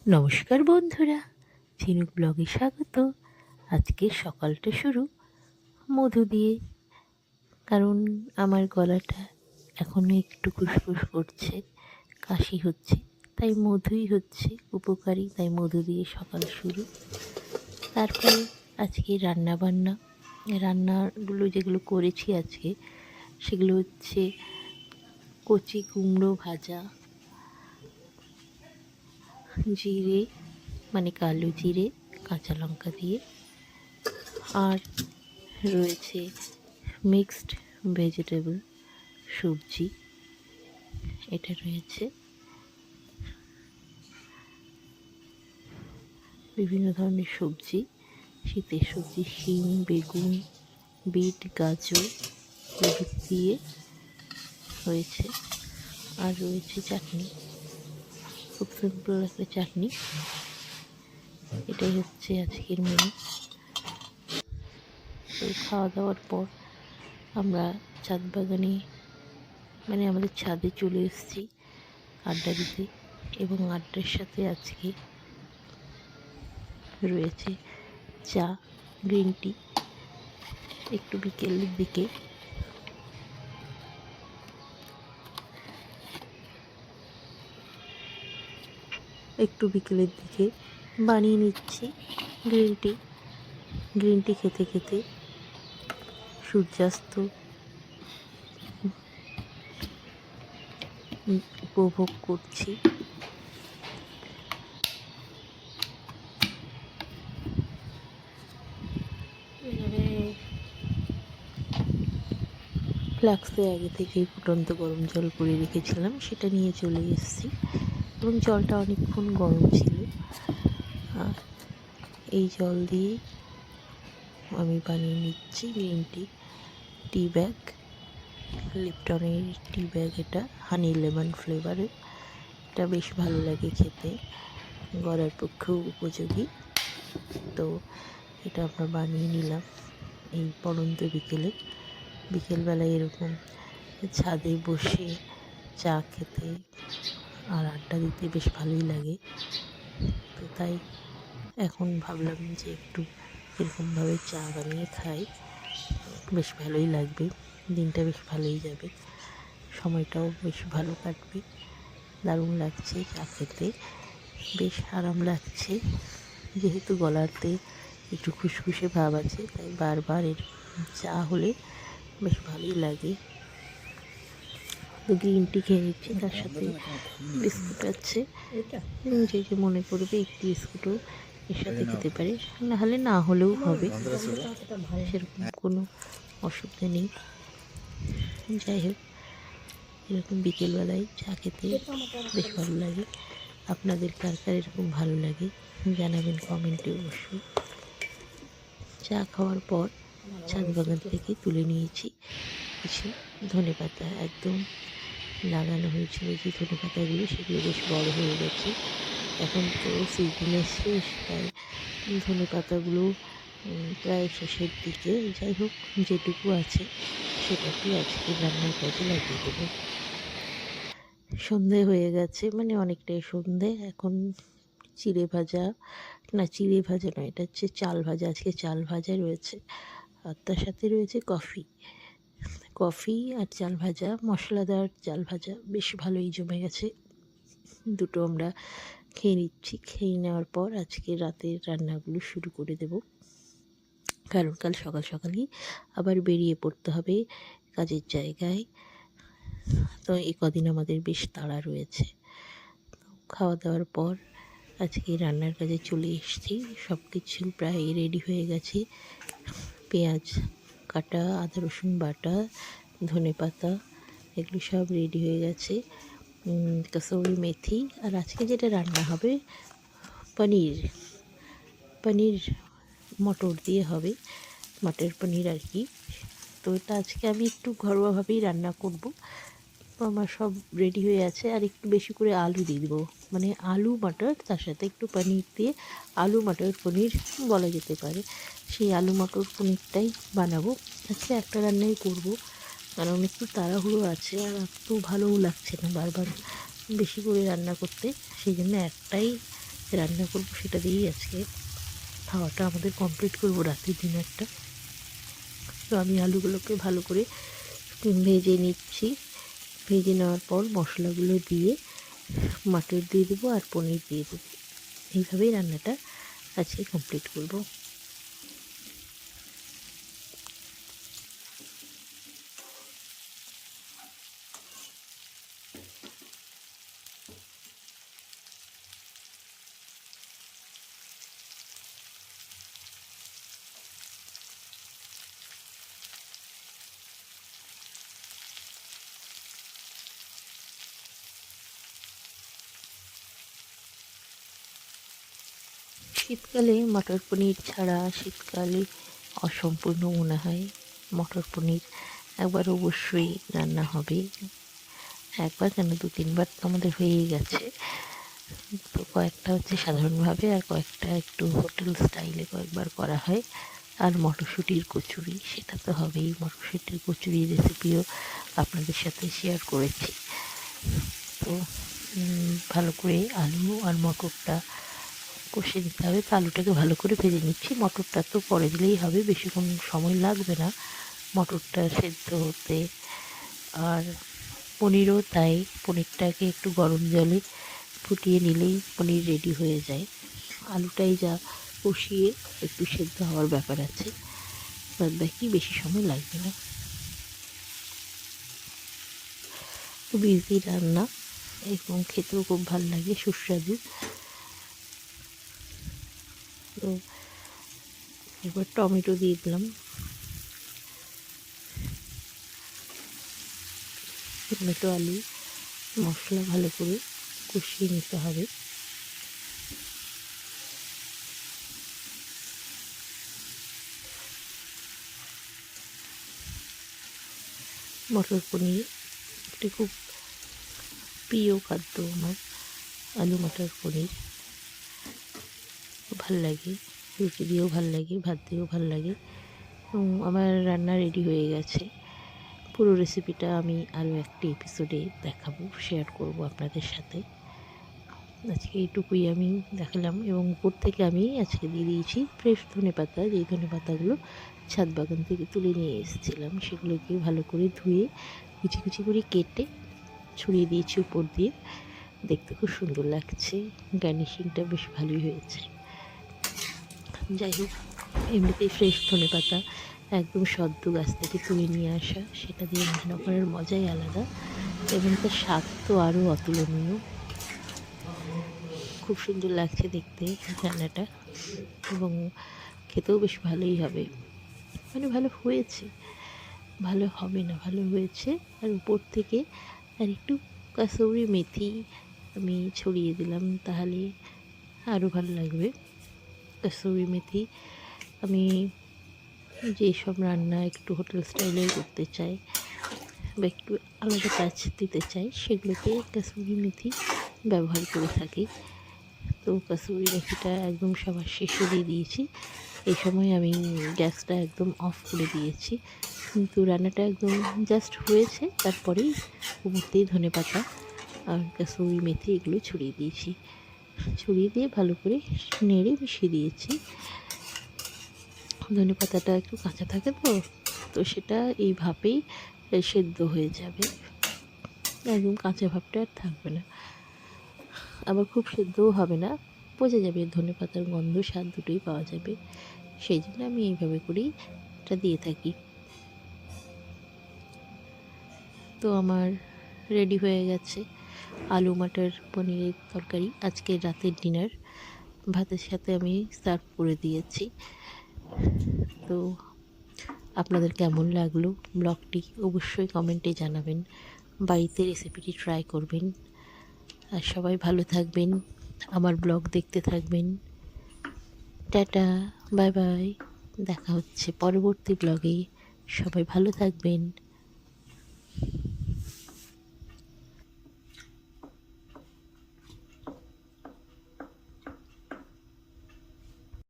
নমস্কার বন্ধুরা, ঝিনুক ব্লগে স্বাগত। আজকে সকালটা শুরু মধু দিয়ে, কারণ আমার গলাটা এখনও একটু খুসখুস করছে, কাশি হচ্ছে, তাই মধুই হচ্ছে উপকারী, তাই মধু দিয়ে সকাল শুরু। তারপরে আজকে রান্নাগুলো যেগুলো করেছি আজকে, সেগুলো হচ্ছে কচি কুমড়ো ভাজা, জিরে মানে কালো জিরে কাঁচা লঙ্কা দিয়ে, আর রয়েছে মিক্সড ভেজিটেবল সবজি। এটা রয়েছে বিভিন্ন ধরনের সবজি, শীতের সবজি, শিম, বেগুন, বিট, গাজর দিয়ে হয়েছে। আর রয়েছে চাটনি, খুব সিম্পল একটা চাটনি। এটাই হচ্ছে আজকের মেনু। তো খাওয়া দাওয়ার পর আমরা ছাদ বাগানে মানে আমাদের ছাদে চলে এসেছি আড্ডা দিতে, এবং আড্ডার সাথে আজকে রয়েছে চা, গ্রিন টি। একটু বিকেলের দিকে বানিয়ে নিচ্ছি গ্রিন টি খেতে খেতে সূর্যাস্ত উপভোগ করছি। ফ্লাক্সে আগে থেকেই ফুটন্ত গরম জল করে রেখেছিলাম, সেটা নিয়ে চলে এসেছি, এবং জলটা অনেকক্ষণ গরম ছিল। আর এই জল দিয়ে আমি বানিয়ে নিচ্ছি গ্রিন টি ব্যাগ, লিপটনের টি ব্যাগ। এটা হানি লেমন ফ্লেভারের, এটা বেশ ভালো লাগে খেতে, গলার পক্ষেও উপযোগী। তো এটা আমরা বানিয়ে নিলাম এই পড়ন্ত বিকেলবেলায় এরকম ছাদে বসে চা খেতে আর আড্ডা দিতে বেশ ভালোই লাগে। তো তাই এখন ভাবলাম যে একটু এরকমভাবে চা বানিয়ে খাই, বেশ ভালোই লাগবে, দিনটা বেশ ভালোই যাবে, সময়টাও বেশ ভালো কাটবে। দারুণ লাগছে চা খেতে, বেশ আরাম লাগছে। যেহেতু গলাতে একটু খুসখুসে ভাব আছে, তাই বারবার এর চা হলে বেশ ভালোই লাগে। তো গ্রিন টি খেয়ে নিচ্ছি, তার সাথে বিস্কুট আছে, যে মনে করবে একটু বিস্কুটও এর সাথে খেতে পারে, নাহলে না হলেও হবে, সেরকম কোনো অসুবিধা নেই। যাই হোক, এরকম বিকেলবেলায় চা খেতে বেশ ভালো লাগে। আপনাদের কার কার এরকম ভালো লাগে জানাবেন কমেন্টে অবশ্যই। চা খাওয়ার পর ছাদ বাগান থেকে তুলে নিয়েছি কিছু ধনেপাতা, একদম লাগানো হয়েছিল যে ধনেপাতাগুলো, সেগুলো বেশ বড় হয়ে গেছে। এখন তো সিজনের শেষ, তাই ধনেপাতাগুলো প্রায় শেষের দিকে। যাই হোক, যেটুকু আছে সেটাকে আজকে রান্নার কাজে লাগিয়ে দেবো। সন্ধে হয়ে গেছে, মানে অনেকটাই সন্ধে। এখন চিড়ে ভাজা নয়, এটা হচ্ছে চাল ভাজা। আজকে চাল ভাজা রয়েছে, আর তার সাথে রয়েছে কফি আর চাল ভাজা, মশলাদার চাল ভাজা, বেশ ভালোই জমে গেছে। দুটো আমরা খেয়ে নিচ্ছি। খেয়ে নেওয়ার পর আজকে রাতের রান্নাগুলো শুরু করে দেব, কারণ কাল সকাল সকালই আবার বেরিয়ে পড়তে হবে কাজের জায়গায়। তো এই কদিন আমাদের বেশ তাড়া রয়েছে। খাওয়া দাওয়ার পর আজকে রান্নার কাজে চলে এসেছি। সব কিছু প্রায় রেডি হয়ে গেছে, পেঁয়াজ কাটা, আদা রসুন বাটা, ধনেপাতা, এগুলো সব রেডি হয়ে গেছে। কসুরি মেথি, আর আজকে যেটা রান্না হবে পনির মটর দিয়ে হবে, মটর পনির আর কি। তো এটা আজকে আমি একটু ঘরোয়াভাবেই রান্না করব। তো আমার সব রেডি হয়ে আছে, আর একটু বেশি করে আলু দিয়ে দেবো, মানে আলু মটর, তার সাথে একটু পনির দিয়ে আলু মটর পনির বলা যেতে পারে। সেই আলু মটর পনিরটাই বানাবো আজকে, একটা রান্নাই করব, কারণ একটু তাড়াহুড়ো আছে, আর একটু ভালোও লাগছে না বারবার বেশি করে রান্না করতে, সেই জন্য একটাই রান্না করবো সেটা দিয়েই আজকে খাওয়াটা আমাদের কমপ্লিট করবো, রাতের ডিনারটা। তো আমি আলুগুলোকে ভালো করে ভেজে নিচ্ছি। ভেজে নেওয়ার পর মশলাগুলো দিয়ে মটর দিয়ে দেবো আর পনির দিয়ে দেবো। এইভাবেই রান্নাটা আজকে কমপ্লিট করব। শীতকালে মটর পনির ছাড়া শীতকালে অসম্পূর্ণ মনে হয়। মটর পনির একবার অবশ্যই রান্না হবে, একবার কেন 2-3বার তো আমাদের হয়েই গেছে। তো কয়েকটা হচ্ছে সাধারণভাবে, আর কয়েকটা একটু হোটেল স্টাইলে কয়েকবার করা হয়। আর মটরশুঁটির কচুরি, সেটা তো হবেই। মটরশুঁটির কচুরির রেসিপিও আপনাদের সাথে শেয়ার করেছি। তো ভালো করে আলু আর মটরটা কষে নিতে হবে। তো আলুটাকে ভালো করে ভেজে নিচ্ছি, মটরটা তো পরে দিলেই হবে, বেশিক্ষণ সময় লাগবে না মটরটা সেদ্ধ হতে। আর পনিরও তাই, পনিরটাকে একটু গরম জলে ফুটিয়ে নিলেই পনির রেডি হয়ে যায়। আলুটাই যা কষিয়ে একটু সেদ্ধ হওয়ার ব্যাপার আছে, বাদ বাকি বেশি সময় লাগবে না। খুব ইজি রান্না এবং খেতেও খুব ভালো লাগে, সুস্বাদু। তো এবার টমেটো দিয়ে দিলাম। টমেটো আলু মশলা ভালো করে কষিয়ে নিতে হবে। মটর পনির একটি খুব প্রিয় খাদ্য আমার। আলু মটর পনির ভাল লাগে, রুটি দিয়েও ভাল লাগে, ভাত দিয়েও ভাল লাগে। আমার রান্না রেডি হয়ে গেছে। পুরো রেসিপিটা আমি আরও একটি এপিসোডে দেখাবো, শেয়ার করব আপনাদের সাথে। আজকে এইটুকুই আমি দেখালাম। এবং উপর থেকে আমি আজকে দিয়ে দিয়েছি ফ্রেশ ধনেপাতা, যেই ধনেপাতাগুলো ছাদ বাগান থেকে তুলে নিয়ে এসেছিলাম। সেগুলোকে ভালো করে ধুয়ে কুচি কুচি করে কেটে ছড়িয়ে দিয়েছি উপর দিয়ে। দেখতে খুব সুন্দর লাগছে, গার্নিশিংটা বেশ ভালোই হয়েছে। যাই হোক, এমনিতেই ফ্রেশ ধনেপাতা একদম সদ্য গাছ থেকে তুলে নিয়ে আসা, সেটা দিয়ে রান্না করার মজাই আলাদা। এবং তার স্বাদ তো আরও অতুলনীয়। খুব সুন্দর লাগছে দেখতে রান্নাটা, এবং খেতেও বেশ ভালোই হবে। মানে ভালো হয়েছে, ভালো হবে না, ভালো হয়েছে। আর উপর থেকে আর একটু কাসুরি মেথি আমি ছড়িয়ে দিলাম, তাহলে আরও ভালো লাগবে। কাসুরি মেথি আমি যেসব রান্না একটু হোটেল স্টাইলে করতে চাই বা একটু আলাদা টাচ দিতে চাই, সেগুলোতে কাসুরি মেথি ব্যবহার করে থাকি। তো কাসুরি মেথিটা একদম সবার শেষে দিয়ে দিয়েছি। এই সময় আমি গ্যাসটা একদম অফ করে দিয়েছি, কিন্তু রান্নাটা একদম জাস্ট হয়েছে, তারপরেই উপরতেই ধনেপাতা আর কাসুরি মেথি এগুলো ছড়িয়ে দিয়েছি। ছড়িয়ে দিয়ে ভালো করে নেড়ে মিশিয়ে দিয়েছি। ধনেপাতাটা একটু কাঁচা থাকে তো, তো সেটা এই ভাবেই সেদ্ধ হয়ে যাবে, একদম কাঁচা ভাবটা আর থাকবে না। আবার খুব সেদ্ধও হবে না, বোঝা যাবে ধনেপাতার গন্ধ স্বাদ দুটোই পাওয়া যাবে। সেই জন্য আমি এইভাবে করেই এটা দিয়ে থাকি। তো আমার রেডি হয়ে গেছে আলু মটর পনিরের তরকারি, আজকের রাতের ডিনার। ভাতের সাথে আমি সার্ভ করে দিয়েছি। তো আপনাদের কেমন লাগলো ব্লগটি অবশ্যই কমেন্টে জানাবেন। বাড়িতে রেসিপিটি ট্রাই করবেন। আর সবাই ভালো থাকবেন, আমার ব্লগ দেখতে থাকবেন। টাটা, বাই বাই, দেখা হচ্ছে পরবর্তী ব্লগে। সবাই ভালো থাকবেন।